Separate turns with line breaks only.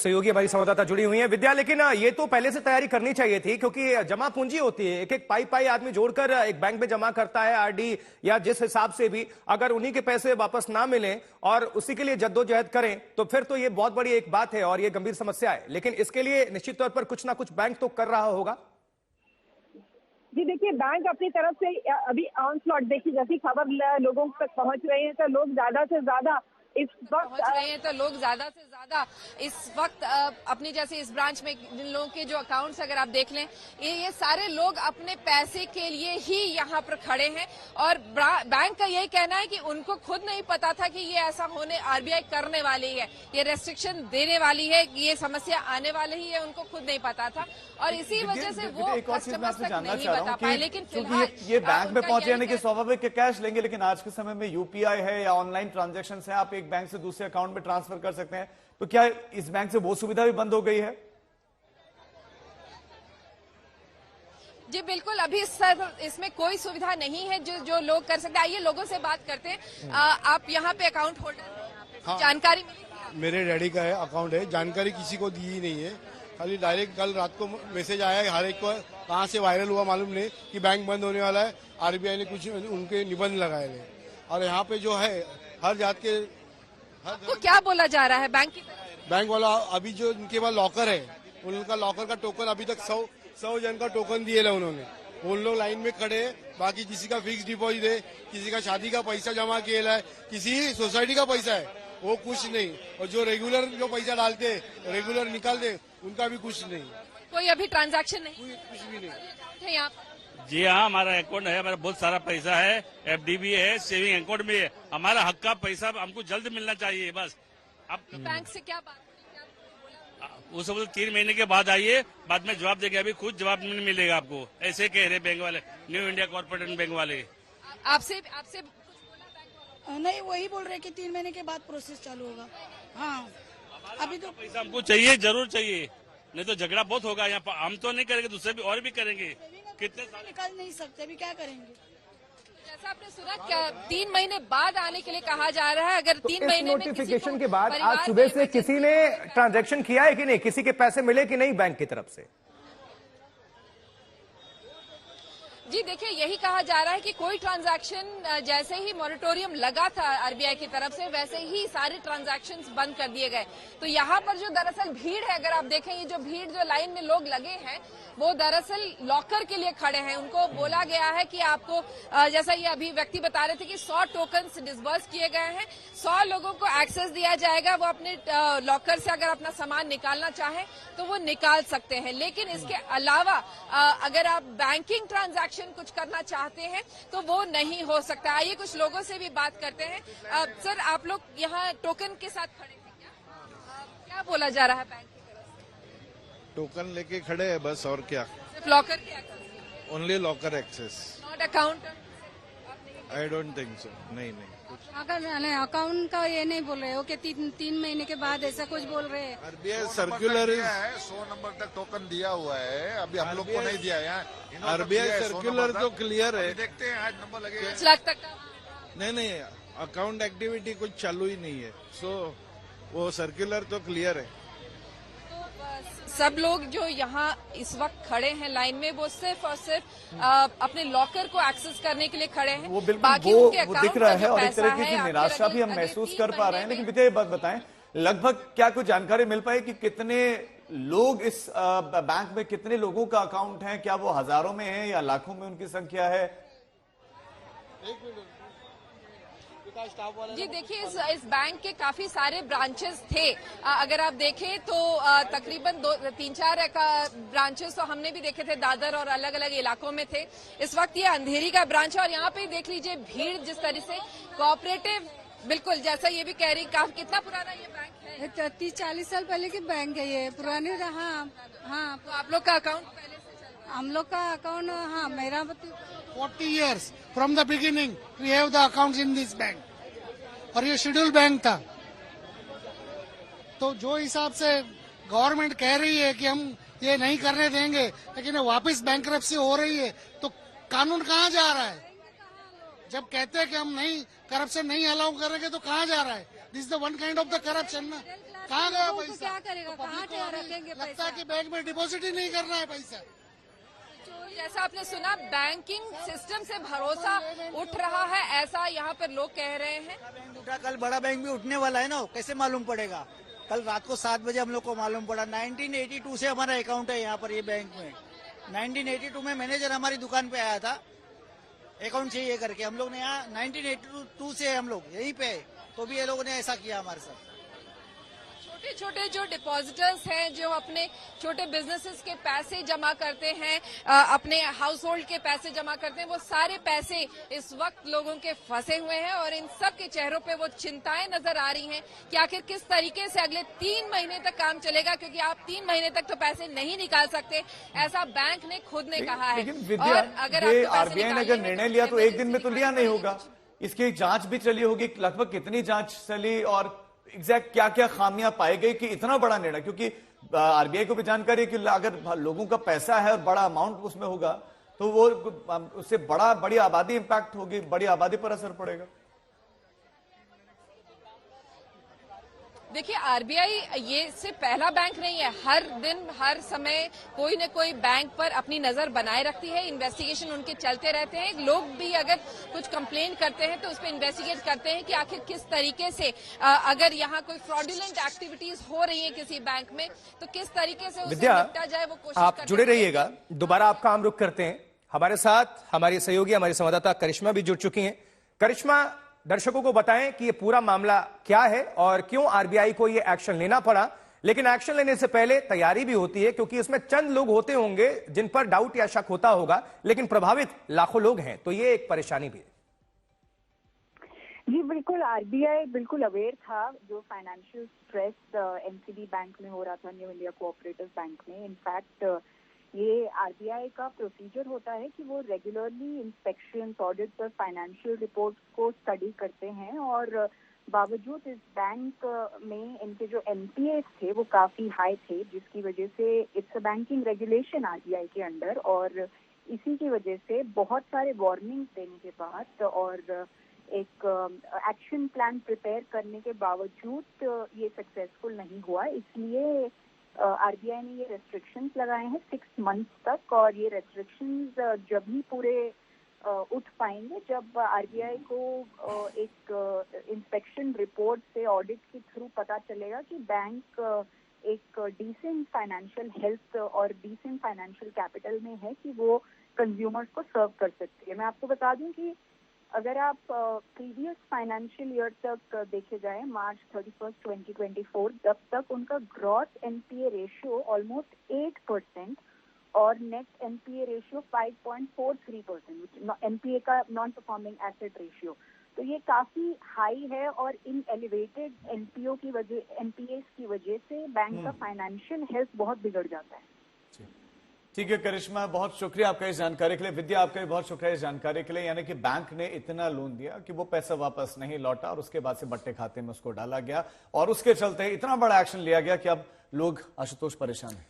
सहयोगी हमारी संवाददाता जुड़ी हुई है विद्या, लेकिन ये तो पहले से तैयारी करनी चाहिए थी, क्योंकि जमा पूंजी होती है, एक एक पाई पाई आदमी जोड़कर एक बैंक में जमा करता है, आरडी या जिस हिसाब से भी, अगर उन्हीं के पैसे वापस ना मिले और उसी के लिए जद्दोजहद करें तो फिर तो ये बहुत बड़ी एक बात है और ये गंभीर समस्या है। लेकिन इसके लिए निश्चित तौर पर कुछ ना कुछ बैंक तो कर रहा होगा।
जी देखिए, बैंक अपनी तरफ से अभी ऑन स्लॉट, देखिए जैसी खबर लोगों तक पहुंच रही है तो लोग ज्यादा से ज्यादा इस वक्त अपनी जैसे इस ब्रांच में जिन लोगों के जो अकाउंट्स अगर आप देख लें, ये सारे लोग अपने पैसे के लिए ही यहाँ पर खड़े हैं और बैंक का यही कहना है कि उनको खुद नहीं पता था कि ये ऐसा होने आरबीआई करने वाली है, ये रेस्ट्रिक्शन देने वाली है, ये समस्या आने वाली ही है, उनको खुद नहीं पता था और इसी वजह से वो कस्टमर्स तक नहीं बता पाए। लेकिन फिलहाल
ये बैंक में पहुंचे यानी कि स्वाभाविक कैश लेंगे, लेकिन आज के समय में यूपीआई है या ऑनलाइन ट्रांजैक्शन है, आप एक बैंक से दूसरे अकाउंट में ट्रांसफर कर सकते हैं, तो क्या इस बैंक से वो सुविधा भी बंद हो गई है?
जी बिल्कुल, अभी इसमें कोई सुविधा नहीं है जो लोग कर सकते हैं। आइए लोगों से बात करते हैं। आप यहाँ पे अकाउंट होल्डर हैं,
हाँ,
जानकारी मिली?
मेरे डैडी का है अकाउंट है, जानकारी किसी को दी ही नहीं है, खाली डायरेक्ट कल रात को मैसेज आया है, हर एक को कहाँ से वायरल हुआ मालूम नहीं कि बैंक बंद होने वाला है, आरबीआई ने कुछ उनके निबंध लगाए हैं और यहाँ पे जो है हर जात के
आपको क्या बोला जा रहा है बैंक की तरफ?
बैंक वाला अभी जो इनके पास लॉकर है, उनका लॉकर का टोकन अभी तक 100 जन का टोकन दिए है उन्होंने, उन लोग लाइन में खड़े हैं, बाकी किसी का फिक्स डिपॉजिट है, किसी का शादी का पैसा जमा किया है, किसी सोसाइटी का पैसा है, वो कुछ नहीं, और जो रेगुलर जो पैसा डालते रेगुलर निकालते उनका भी कुछ नहीं,
कोई अभी ट्रांजैक्शन नहीं,
कुछ भी नहीं।
यहाँ
जी हाँ, हमारा अकाउंट है, हमारा बहुत सारा पैसा है, एफडी भी है, सेविंग अकाउंट भी है, हमारा हक का पैसा हमको जल्द मिलना चाहिए बस। अब
बैंक से क्या बात हुई?
उस 3 महीने के बाद आइए, बाद में जवाब देंगे, अभी खुद जवाब नहीं मिलेगा आपको, ऐसे कह रहे बैंक वाले, न्यू इंडिया कॉर्पोरेट बैंक वाले।
आपसे
नहीं, वही बोल रहे कि 3 महीने के बाद प्रोसेस चालू होगा। हाँ, अभी तो
पैसा हमको चाहिए, जरूर चाहिए, नहीं तो झगड़ा बहुत होगा यहाँ पर। हम तो नहीं करेंगे, दूसरे भी और भी करेंगे, कितने साल
निकाल नहीं सकते, अभी क्या करेंगे?
जैसा आपने सुना, क्या 3 महीने बाद आने के लिए कहा जा रहा है? अगर 3 महीने में
नोटिफिकेशन के बाद आज सुबह से किसी ने ट्रांजैक्शन किया है कि नहीं, किसी के पैसे मिले कि नहीं बैंक की तरफ से?
जी देखिए, यही कहा जा रहा है कि कोई ट्रांजैक्शन, जैसे ही मॉरिटोरियम लगा था आरबीआई की तरफ से, वैसे ही सारे ट्रांजैक्शंस बंद कर दिए गए। तो यहाँ पर जो दरअसल भीड़ है, अगर आप देखें, ये जो भीड़ जो लाइन में लोग लगे हैं वो दरअसल लॉकर के लिए खड़े हैं। उनको बोला गया है कि आपको, जैसा ये अभी व्यक्ति बता रहे थे कि 100 टोकन्स डिसबर्स किए गए हैं, 100 लोगों को एक्सेस दिया जाएगा, वो अपने लॉकर से अगर अपना सामान निकालना चाहें तो वो निकाल सकते हैं। लेकिन इसके अलावा अगर आप बैंकिंग ट्रांजैक्शन कुछ करना चाहते हैं तो वो नहीं हो सकता। आइए कुछ लोगों से भी बात करते हैं। सर, आप लोग यहाँ टोकन के साथ खड़े थे क्या बोला जा रहा है बैंक की तरफ से?
टोकन लेके खड़े हैं बस, और क्या?
सिर्फ लॉकर के access?
Only locker access,
not account?
I don't think so. नहीं,
अगर अकाउंट का ये नहीं बोल रहे हो कि 3 महीने के बाद ऐसा कुछ बोल रहे हैं?
आरबीआई सर्कुलर
है, 100 नंबर तक टोकन दिया हुआ है, अभी हम लोग को नहीं दिया है।
आरबीआई सर्कुलर तो क्लियर है,
देखते हैं आज नंबर लगेगा।
5 लाख तक का?
नहीं, अकाउंट एक्टिविटी कुछ चालू ही नहीं है, सो वो सर्कुलर तो क्लियर है।
सब लोग जो यहाँ इस वक्त खड़े हैं लाइन में, वो सिर्फ और सिर्फ अपने लॉकर को एक्सेस करने के लिए खड़े हैं।
वो बिल्कुल वो दिख रहा है और एक तरीके की निराशा भी हम महसूस कर पा रहे हैं। लेकिन विजय, बात बताएं, लगभग क्या कुछ जानकारी मिल पाई कि कितने लोग इस बैंक में, कितने लोगों का अकाउंट है? क्या वो हजारों में है या लाखों में उनकी संख्या है?
जी देखिए, इस बैंक के काफी सारे ब्रांचेस थे। अगर आप देखें तो तकरीबन 3-4 ब्रांचेस तो हमने भी देखे थे, दादर और अलग अलग इलाकों में थे। इस वक्त ये अंधेरी का ब्रांच है और यहाँ पे देख लीजिए भीड़ जिस तरह से। कोऑपरेटिव, बिल्कुल जैसा ये भी कह रही, कितना पुराना ये बैंक है?
30-40 साल पहले की बैंक है ये, पुरानी। हाँ।
तो आप लोग का अकाउंट पहले से?
हम लोग का अकाउंट, हाँ, मेरा
40 years from the beginning we have the accounts in this bank, और ये शेड्यूल बैंक था। तो जो हिसाब से गवर्नमेंट कह रही है कि हम ये नहीं करने देंगे, लेकिन वापस बैंकरप्सी हो रही है, तो कानून कहाँ जा रहा है? जब कहते हैं कि हम नहीं, करप्शन नहीं अलाउ करेंगे, तो कहाँ जा रहा है? This is the one kind of the corruption ना। कहाँ गया पैसा?
क्या करेगा,
तो
कहाँ
पब्लिक को अभी
रखेंगे
लगता
पैसा?
है कि बैंक में डिपॉजिट ही नहीं करना है पैसा।
जैसा आपने सुना, बैंकिंग सिस्टम से भरोसा उठ रहा है, ऐसा यहाँ पर लोग कह रहे हैं।
बैंक उठा, कल बड़ा बैंक भी उठने वाला है ना, कैसे मालूम पड़ेगा? कल रात को 7 बजे हम लोग को मालूम पड़ा। 1982 से हमारा अकाउंट है यहाँ पर, ये बैंक में। 1982 में मैनेजर हमारी दुकान पे आया था, अकाउंट चाहिए करके। हम लोग ने यहाँ 1982 से हम लोग यहीं पे, तो भी ये लोगों ने ऐसा किया हमारे साथ।
छोटे छोटे जो डिपॉजिटर्स हैं, जो अपने छोटे बिजनेसेस के पैसे जमा करते हैं, अपने हाउस होल्ड के पैसे जमा करते हैं, वो सारे पैसे इस वक्त लोगों के फंसे हुए हैं और इन सब के चेहरों पे वो चिंताएं नजर आ रही हैं कि आखिर किस तरीके से अगले 3 महीने तक काम चलेगा, क्योंकि आप 3 महीने तक तो पैसे नहीं निकाल सकते, ऐसा बैंक ने खुद ने कहा है।
लेकिन विद्या, ये आरबीआई ने अगर निर्णय लिया तो एक दिन में तो लिया नहीं होगा, इसकी जांच भी चली होगी। लगभग कितनी जांच चली और एग्जैक्ट क्या क्या खामियां पाई गई कि इतना बड़ा निर्णय? क्योंकि आरबीआई को भी जानकारी है कि अगर लोगों का पैसा है और बड़ा अमाउंट उसमें होगा तो वो उससे बड़ी आबादी इंपैक्ट होगी, बड़ी आबादी पर असर पड़ेगा।
देखिए, आरबीआई ये से पहला बैंक नहीं है। हर दिन हर समय कोई न कोई बैंक पर अपनी नजर बनाए रखती है, इन्वेस्टिगेशन उनके चलते रहते हैं। लोग भी अगर कुछ कंप्लेन करते हैं तो उस पर इन्वेस्टिगेट करते हैं कि आखिर किस तरीके से अगर यहाँ कोई फ्रॉडुलेंट एक्टिविटीज हो रही है किसी बैंक में तो किस तरीके से उससे निपटा जाए, वो कोशिश
आप जुड़े रहिएगा। दोबारा आपका हम रुख करते हैं। हमारे साथ हमारी सहयोगी, हमारी संवाददाता करिश्मा भी जुड़ चुकी हैं। करिश्मा, दर्शकों को बताएं कि ये पूरा मामला क्या है और क्यों आरबीआई को ये एक्शन लेना पड़ा। लेकिन एक्शन लेने से पहले तैयारी भी होती है, क्योंकि इसमें चंद लोग होते होंगे जिन पर डाउट या शक होता होगा, लेकिन प्रभावित लाखों लोग हैं, तो ये एक परेशानी भी है।
जी बिल्कुल, आरबीआई बिल्कुल अवेयर था जो फाइनेंशियल स्ट्रेस एनसीबी बैंक में हो रहा था, न्यू इंडिया कोऑपरेटिव बैंक में। इनफैक्ट ये आरबीआई का प्रोसीजर होता है कि वो रेगुलरली इंस्पेक्शन, ऑडिट्स और फाइनेंशियल रिपोर्ट्स को स्टडी करते हैं और बावजूद इस बैंक में इनके जो एनपीए थे वो काफी हाई थे, जिसकी वजह से it's a banking regulation RBI के अंडर, और इसी की वजह से बहुत सारे वार्निंग्स देने के बाद और एक एक्शन प्लान प्रिपेयर करने के बावजूद ये सक्सेसफुल नहीं हुआ। इसलिए आरबीआई ने ये रेस्ट्रिक्शंस लगाए हैं 6 मंथ्स तक, और ये रेस्ट्रिक्शंस जब ही पूरे उठ पाएंगे जब आरबीआई को एक इंस्पेक्शन रिपोर्ट से, ऑडिट के थ्रू पता चलेगा कि बैंक एक डिसेंट फाइनेंशियल हेल्थ और डिसेंट फाइनेंशियल कैपिटल में है कि वो कंज्यूमर्स को सर्व कर सकती है। मैं आपको बता दूं कि अगर आप प्रीवियस फाइनेंशियल ईयर तक देखे जाए, मार्च 31, 2024, तब तक उनका ग्रॉस एनपीए रेशियो ऑलमोस्ट 8% और नेट एनपीए रेशियो 5.43%, एनपीए का नॉन परफॉर्मिंग एसेट रेशियो। तो ये काफी हाई है और इन एलिवेटेड एनपीओ की वजह, एनपीए की वजह से बैंक का फाइनेंशियल हेल्थ बहुत बिगड़ जाता है।
ठीक है करिश्मा, बहुत शुक्रिया आपका इस जानकारी के लिए। विद्या, आपका भी बहुत शुक्रिया इस जानकारी के लिए। यानी कि बैंक ने इतना लोन दिया कि वो पैसा वापस नहीं लौटा और उसके बाद से बट्टे खाते में उसको डाला गया और उसके चलते इतना बड़ा एक्शन लिया गया कि अब लोग आशुतोष परेशान हैं।